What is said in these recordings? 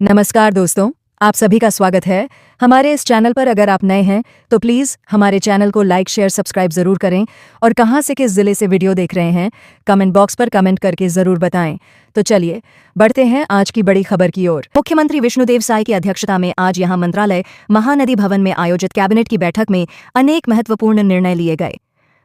नमस्कार दोस्तों, आप सभी का स्वागत है हमारे इस चैनल पर। अगर आप नए हैं तो प्लीज़ हमारे चैनल को लाइक शेयर सब्सक्राइब ज़रूर करें और कहाँ से किस ज़िले से वीडियो देख रहे हैं कमेंट बॉक्स पर कमेंट करके ज़रूर बताएं। तो चलिए बढ़ते हैं आज की बड़ी खबर की ओर। मुख्यमंत्री विष्णुदेव साय की अध्यक्षता में आज यहां मंत्रालय महानदी भवन में आयोजित कैबिनेट की बैठक में अनेक महत्वपूर्ण निर्णय लिए गए।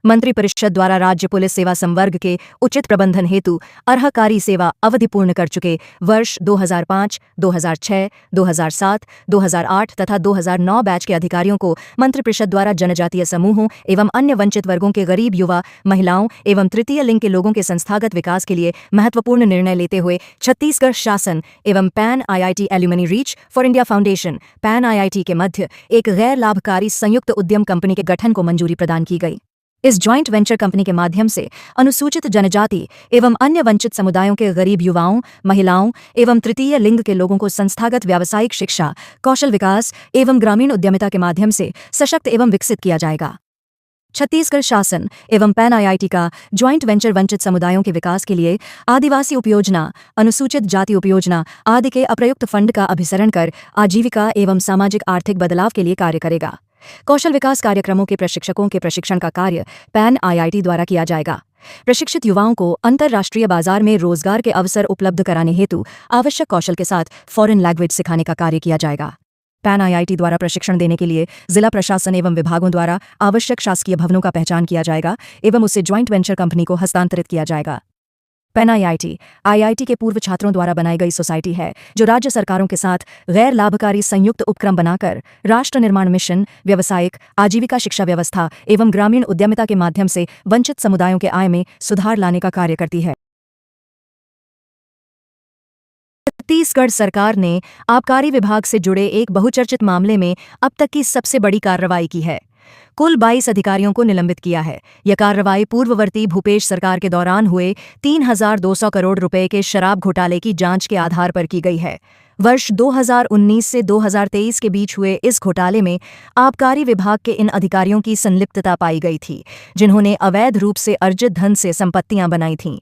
मंत्रिपरिषद द्वारा राज्य पुलिस सेवा संवर्ग के उचित प्रबंधन हेतु अर्हकारी सेवा अवधि पूर्ण कर चुके वर्ष 2005, 2006, 2007, 2008 तथा 2009 बैच के अधिकारियों को मंत्रिपरिषद द्वारा जनजातीय समूहों एवं अन्य वंचित वर्गों के गरीब युवा, महिलाओं एवं तृतीय लिंग के लोगों के संस्थागत विकास के लिए महत्वपूर्ण निर्णय लेते हुए छत्तीसगढ़ शासन एवं pan IIT alumni reach for India foundation pan IIT के मध्य एक गैर लाभकारी संयुक्त उद्यम कंपनी के गठन को मंजूरी प्रदान की गई। इस जॉइंट वेंचर कंपनी के माध्यम से अनुसूचित जनजाति एवं अन्य वंचित समुदायों के गरीब युवाओं, महिलाओं एवं तृतीय लिंग के लोगों को संस्थागत व्यावसायिक शिक्षा, कौशल विकास एवं ग्रामीण उद्यमिता के माध्यम से सशक्त एवं विकसित किया जाएगा। छत्तीसगढ़ शासन एवं पैन आईआईटी का ज्वाइंट वेंचर वंचित समुदायों के विकास के लिए आदिवासी उपयोजना, अनुसूचित जाति उपयोजना आदि के अप्रयुक्त फंड का अभिसरण कर आजीविका एवं सामाजिक आर्थिक बदलाव के लिए कार्य करेगा। कौशल विकास कार्यक्रमों के प्रशिक्षकों के प्रशिक्षण का कार्य पैन आईआईटी द्वारा किया जाएगा। प्रशिक्षित युवाओं को अंतर्राष्ट्रीय बाजार में रोजगार के अवसर उपलब्ध कराने हेतु आवश्यक कौशल के साथ फॉरेन लैंग्वेज सिखाने का कार्य किया जाएगा। पैन आईआईटी द्वारा प्रशिक्षण देने के लिए जिला प्रशासन एवं विभागों द्वारा आवश्यक शासकीय भवनों का पहचान किया जाएगा एवं उसे ज्वाइंट वेंचर कंपनी को हस्तांतरित किया जाएगा। पैन आईआईटी के पूर्व छात्रों द्वारा बनाई गई सोसाइटी है जो राज्य सरकारों के साथ गैर लाभकारी संयुक्त उपक्रम बनाकर राष्ट्र निर्माण मिशन, व्यावसायिक आजीविका शिक्षा व्यवस्था एवं ग्रामीण उद्यमिता के माध्यम से वंचित समुदायों के आय में सुधार लाने का कार्य करती है। छत्तीसगढ़ सरकार ने आबकारी विभाग से जुड़े एक बहुचर्चित मामले में अब तक की सबसे बड़ी कार्रवाई की है। कुल 22 अधिकारियों को निलंबित किया है। यह कार्रवाई पूर्ववर्ती भूपेश सरकार के दौरान हुए 3,200 करोड़ रुपए के शराब घोटाले की जांच के आधार पर की गई है। वर्ष 2019 से 2023 के बीच हुए इस घोटाले में आबकारी विभाग के इन अधिकारियों की संलिप्तता पाई गई थी, जिन्होंने अवैध रूप से अर्जित धन से संपत्तियां बनाई थीं।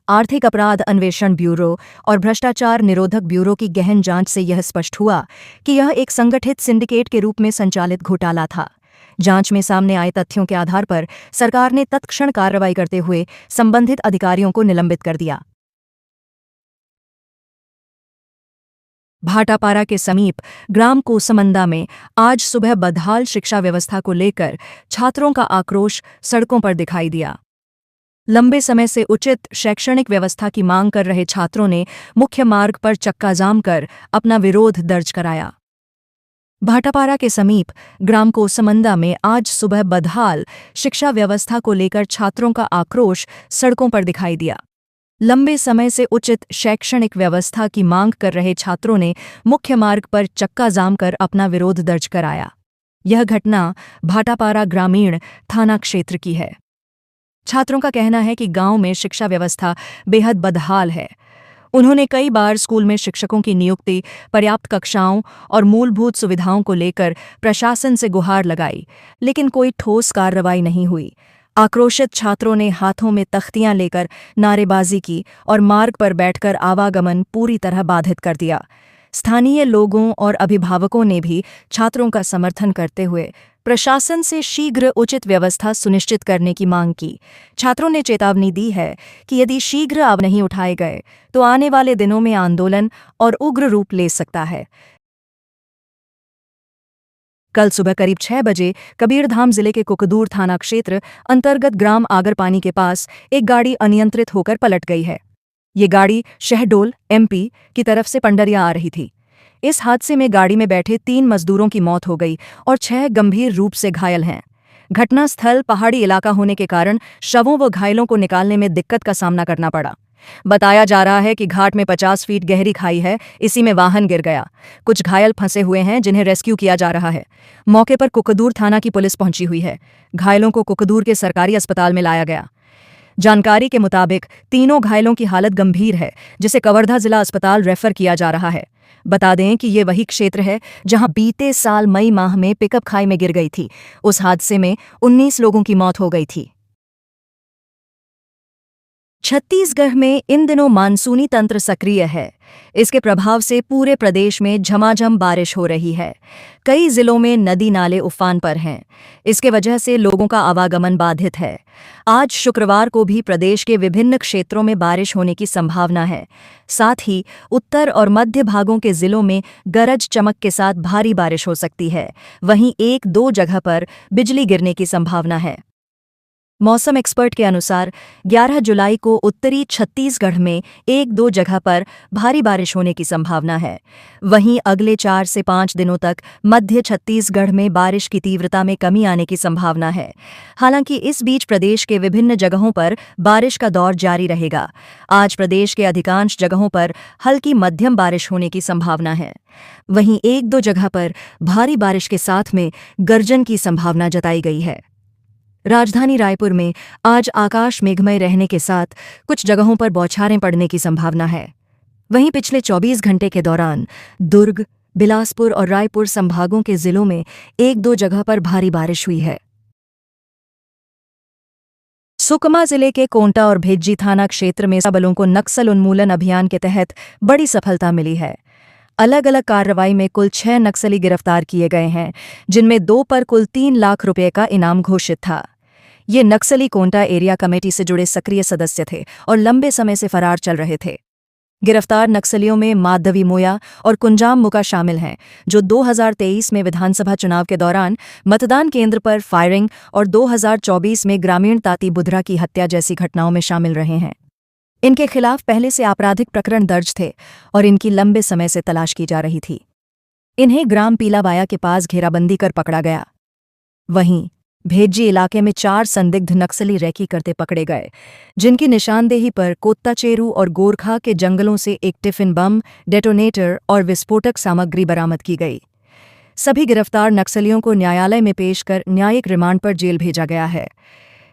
आर्थिक अपराध अन्वेषण ब्यूरो और भ्रष्टाचार निरोधक ब्यूरो की गहन जांच से यह स्पष्ट हुआ कि यह एक संगठित सिंडिकेट के रूप में संचालित घोटाला था। जांच में सामने आए तथ्यों के आधार पर सरकार ने तत्क्षण कार्रवाई करते हुए संबंधित अधिकारियों को निलंबित कर दिया। भाटापारा के समीप ग्राम कोसमंदा में आज सुबह बदहाल शिक्षा व्यवस्था को लेकर छात्रों का आक्रोश सड़कों पर दिखाई दिया। लंबे समय से उचित शैक्षणिक व्यवस्था की मांग कर रहे छात्रों ने मुख्य मार्ग पर चक्काजाम कर अपना विरोध दर्ज कराया। भाटापारा के समीप ग्राम कोसमंदा में आज सुबह बदहाल शिक्षा व्यवस्था को लेकर छात्रों का आक्रोश सड़कों पर दिखाई दिया। लंबे समय से उचित शैक्षणिक व्यवस्था की मांग कर रहे छात्रों ने मुख्य मार्ग पर चक्काजाम कर अपना विरोध दर्ज कराया। यह घटना भाटापारा ग्रामीण थाना क्षेत्र की है। छात्रों का कहना है कि गांव में शिक्षा व्यवस्था बेहद बदहाल है। उन्होंने कई बार स्कूल में शिक्षकों की नियुक्ति, पर्याप्त कक्षाओं और मूलभूत सुविधाओं को लेकर प्रशासन से गुहार लगाई, लेकिन कोई ठोस कार्रवाई नहीं हुई। आक्रोशित छात्रों ने हाथों में तख्तियां लेकर नारेबाजी की और मार्ग पर बैठकर आवागमन पूरी तरह बाधित कर दिया। स्थानीय लोगों और अभिभावकों ने भी छात्रों का समर्थन करते हुए प्रशासन से शीघ्र उचित व्यवस्था सुनिश्चित करने की मांग की। छात्रों ने चेतावनी दी है कि यदि शीघ्र अब नहीं उठाए गए तो आने वाले दिनों में आंदोलन और उग्र रूप ले सकता है। कल सुबह करीब 6 बजे कबीरधाम जिले के कुकदूर थाना क्षेत्र अंतर्गत ग्राम आगरपानी के पास एक गाड़ी अनियंत्रित होकर पलट गई है। ये गाड़ी शहडोल एमपी की तरफ से पंडरिया आ रही थी। इस हादसे में गाड़ी में बैठे 3 मजदूरों की मौत हो गई और 6 गंभीर रूप से घायल हैं। घटनास्थल पहाड़ी इलाका होने के कारण शवों व घायलों को निकालने में दिक्कत का सामना करना पड़ा। बताया जा रहा है कि घाट में 50 फीट गहरी खाई है, इसी में वाहन गिर गया। कुछ घायल फंसे हुए हैं जिन्हें रेस्क्यू किया जा रहा है। मौके पर कुकदूर थाना की पुलिस पहुंची हुई है। घायलों को कुकदूर के सरकारी अस्पताल में लाया गया। जानकारी के मुताबिक तीनों घायलों की हालत गंभीर है, जिसे कवर्धा जिला अस्पताल रेफर किया जा रहा है। बता दें कि ये वही क्षेत्र है जहां बीते साल मई माह में पिकअप खाई में गिर गई थी। उस हादसे में 19 लोगों की मौत हो गई थी। छत्तीसगढ़ में इन दिनों मानसूनी तंत्र सक्रिय है। इसके प्रभाव से पूरे प्रदेश में झमाझम बारिश हो रही है। कई जिलों में नदी नाले उफान पर हैं। इसके वजह से लोगों का आवागमन बाधित है। आज शुक्रवार को भी प्रदेश के विभिन्न क्षेत्रों में बारिश होने की संभावना है। साथ ही उत्तर और मध्य भागों के जिलों में गरज चमक के साथ भारी बारिश हो सकती है। वहीं 1-2 जगह पर बिजली गिरने की संभावना है। मौसम एक्सपर्ट के अनुसार 11 जुलाई को उत्तरी छत्तीसगढ़ में 1-2 जगह पर भारी बारिश होने की संभावना है। वहीं अगले 4 से 5 दिनों तक मध्य छत्तीसगढ़ में बारिश की तीव्रता में कमी आने की संभावना है। हालांकि इस बीच प्रदेश के विभिन्न जगहों पर बारिश का दौर जारी रहेगा। आज प्रदेश के अधिकांश जगहों पर हल्की मध्यम बारिश होने की संभावना है। वहीं 1-2 जगह पर भारी बारिश के साथ में गर्जन की संभावना जताई गई है। राजधानी रायपुर में आज आकाश मेघमय रहने के साथ कुछ जगहों पर बौछारें पड़ने की संभावना है। वहीं पिछले 24 घंटे के दौरान दुर्ग, बिलासपुर और रायपुर संभागों के जिलों में 1-2 जगह पर भारी बारिश हुई है। सुकमा जिले के कोंटा और भेज्जी थाना क्षेत्र में बलों को नक्सल उन्मूलन अभियान के तहत बड़ी सफलता मिली है। अलग अलग कार्रवाई में कुल 6 नक्सली गिरफ्तार किए गए हैं, जिनमें 2 पर कुल 3 लाख रुपए का इनाम घोषित था। ये नक्सली कोंटा एरिया कमेटी से जुड़े सक्रिय सदस्य थे और लंबे समय से फरार चल रहे थे। गिरफ्तार नक्सलियों में माधवी मोया और कुंजाम मुका शामिल हैं, जो 2023 में विधानसभा चुनाव के दौरान मतदान केंद्र पर फायरिंग और 2024 में ग्रामीण ताती बुधरा की हत्या जैसी घटनाओं में शामिल रहे हैं। इनके खिलाफ पहले से आपराधिक प्रकरण दर्ज थे और इनकी लंबे समय से तलाश की जा रही थी। इन्हें ग्राम पीलाबाया के पास घेराबंदी कर पकड़ा गया। वहीं भेज्जी इलाके में 4 संदिग्ध नक्सली रैकी करते पकड़े गए, जिनकी निशानदेही पर कोत्ताचेरू और गोरखा के जंगलों से एक टिफिन बम, डेटोनेटर और विस्फोटक सामग्री बरामद की गई। सभी गिरफ्तार नक्सलियों को न्यायालय में पेश कर न्यायिक रिमांड पर जेल भेजा गया है।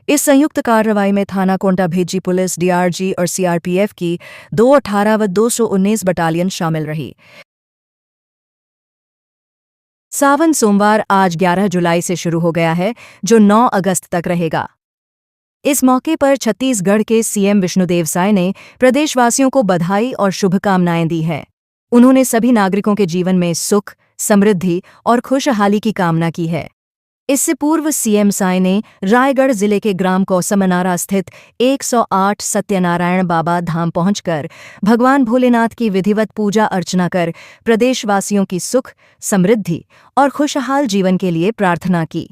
इस संयुक्त कार्रवाई में थाना कोंटा भेज्जी पुलिस, डीआरजी और सीआरपीएफ की 218 व 219 बटालियन शामिल रही। सावन सोमवार आज 11 जुलाई से शुरू हो गया है, जो 9 अगस्त तक रहेगा। इस मौके पर छत्तीसगढ़ के सीएम विष्णुदेव साय ने प्रदेशवासियों को बधाई और शुभकामनाएं दी हैं। उन्होंने सभी नागरिकों के जीवन में सुख, समृद्धि और खुशहाली की कामना की है। इससे पूर्व सीएम साय ने रायगढ़ जिले के ग्राम कौसमनारा स्थित 108 सत्यनारायण बाबा धाम पहुंचकर भगवान भोलेनाथ की विधिवत पूजा अर्चना कर प्रदेशवासियों की सुख, समृद्धि और खुशहाल जीवन के लिए प्रार्थना की।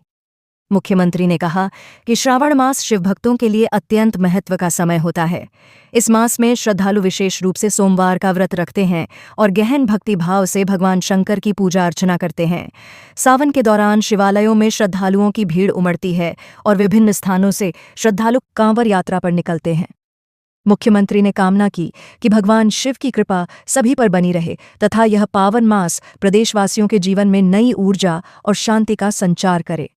मुख्यमंत्री ने कहा कि श्रावण मास शिवभक्तों के लिए अत्यंत महत्व का समय होता है। इस मास में श्रद्धालु विशेष रूप से सोमवार का व्रत रखते हैं और गहन भक्ति भाव से भगवान शंकर की पूजा अर्चना करते हैं। सावन के दौरान शिवालयों में श्रद्धालुओं की भीड़ उमड़ती है और विभिन्न स्थानों से श्रद्धालु कांवड़ यात्रा पर निकलते हैं। मुख्यमंत्री ने कामना की कि भगवान शिव की कृपा सभी पर बनी रहे तथा यह पावन मास प्रदेशवासियों के जीवन में नई ऊर्जा और शांति का संचार करे।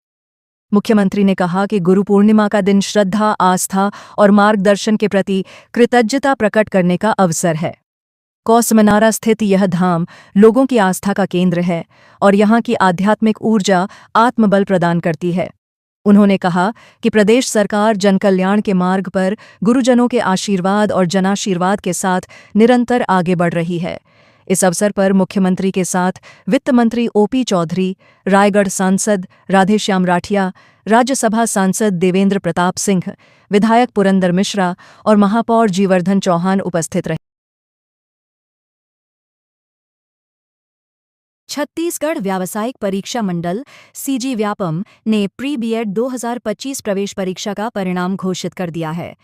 मुख्यमंत्री ने कहा कि गुरु पूर्णिमा का दिन श्रद्धा, आस्था और मार्गदर्शन के प्रति कृतज्ञता प्रकट करने का अवसर है। कौसमनारा स्थित यह धाम लोगों की आस्था का केंद्र है और यहाँ की आध्यात्मिक ऊर्जा आत्मबल प्रदान करती है। उन्होंने कहा कि प्रदेश सरकार जनकल्याण के मार्ग पर गुरुजनों के आशीर्वाद और जनाशीर्वाद के साथ निरंतर आगे बढ़ रही है। इस अवसर पर मुख्यमंत्री के साथ वित्त मंत्री ओपी चौधरी, रायगढ़ सांसद राधेश्याम राठिया, राज्यसभा सांसद देवेंद्र प्रताप सिंह, विधायक पुरंदर मिश्रा और महापौर जीवर्धन चौहान उपस्थित रहे। छत्तीसगढ़ व्यावसायिक परीक्षा मंडल सीजी व्यापम ने प्री बीएड 2025 प्रवेश परीक्षा का परिणाम घोषित कर दिया है।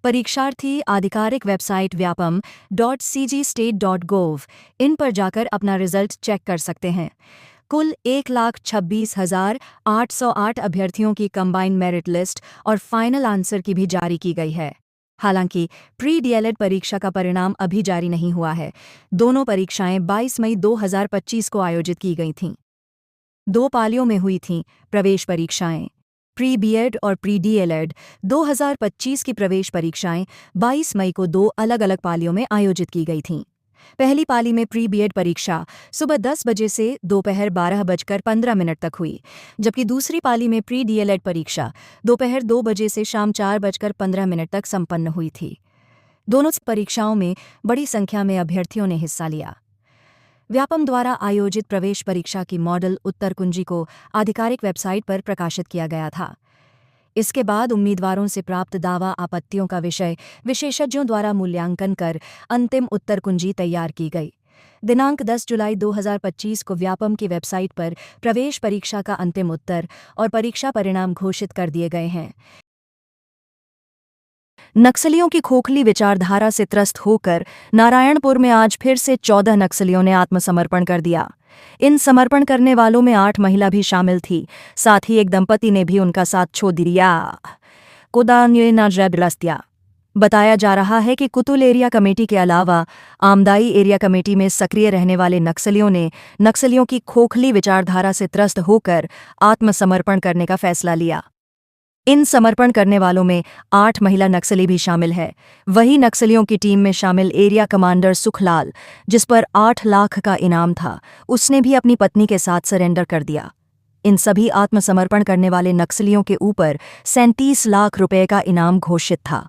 परीक्षार्थी आधिकारिक वेबसाइट vyapam.cgstate.gov इन पर जाकर अपना रिजल्ट चेक कर सकते हैं। कुल 1,26,808 अभ्यर्थियों की कंबाइंड मेरिट लिस्ट और फाइनल आंसर की भी जारी की गई है। हालांकि प्री डीएलएड परीक्षा का परिणाम अभी जारी नहीं हुआ है। दोनों परीक्षाएं 22 मई 2025 को आयोजित की गई थीं। 2 पालियों में हुई थीं प्रवेश परीक्षाएं। प्री बीएड और प्री डीएलएड 2025 की प्रवेश परीक्षाएं 22 मई को 2 अलग-अलग पालियों में आयोजित की गई थीं। पहली पाली में प्री बीएड परीक्षा सुबह 10 बजे से दोपहर 12:15 तक हुई, जबकि दूसरी पाली में प्री डीएलएड परीक्षा दोपहर 2 बजे से शाम 4:15 तक संपन्न हुई थी। दोनों परीक्षाओं में बड़ी संख्या में अभ्यर्थियों ने हिस्सा लिया। व्यापम द्वारा आयोजित प्रवेश परीक्षा की मॉडल उत्तर कुंजी को आधिकारिक वेबसाइट पर प्रकाशित किया गया था। इसके बाद उम्मीदवारों से प्राप्त दावा आपत्तियों का विषय विशेषज्ञों द्वारा मूल्यांकन कर अंतिम उत्तर कुंजी तैयार की गई। दिनांक 10 जुलाई 2025 को व्यापम की वेबसाइट पर प्रवेश परीक्षा का अंतिम उत्तर और परीक्षा परिणाम घोषित कर दिए गए हैं। नक्सलियों की खोखली विचारधारा से त्रस्त होकर नारायणपुर में आज फिर से 14 नक्सलियों ने आत्मसमर्पण कर दिया। इन समर्पण करने वालों में 8 महिला भी शामिल थी। साथ ही एक दंपति ने भी उनका साथ छोड़ दिया। बताया जा रहा है कि कुतुल एरिया कमेटी के अलावा आमदाई एरिया कमेटी में सक्रिय रहने वाले नक्सलियों ने नक्सलियों की खोखली विचारधारा से त्रस्त होकर आत्मसमर्पण करने का फैसला लिया। इन समर्पण करने वालों में 8 महिला नक्सली भी शामिल है। वही नक्सलियों की टीम में शामिल एरिया कमांडर सुखलाल, जिस पर 8 लाख का इनाम था, उसने भी अपनी पत्नी के साथ सरेंडर कर दिया। इन सभी आत्मसमर्पण करने वाले नक्सलियों के ऊपर 37 लाख रुपए का इनाम घोषित था।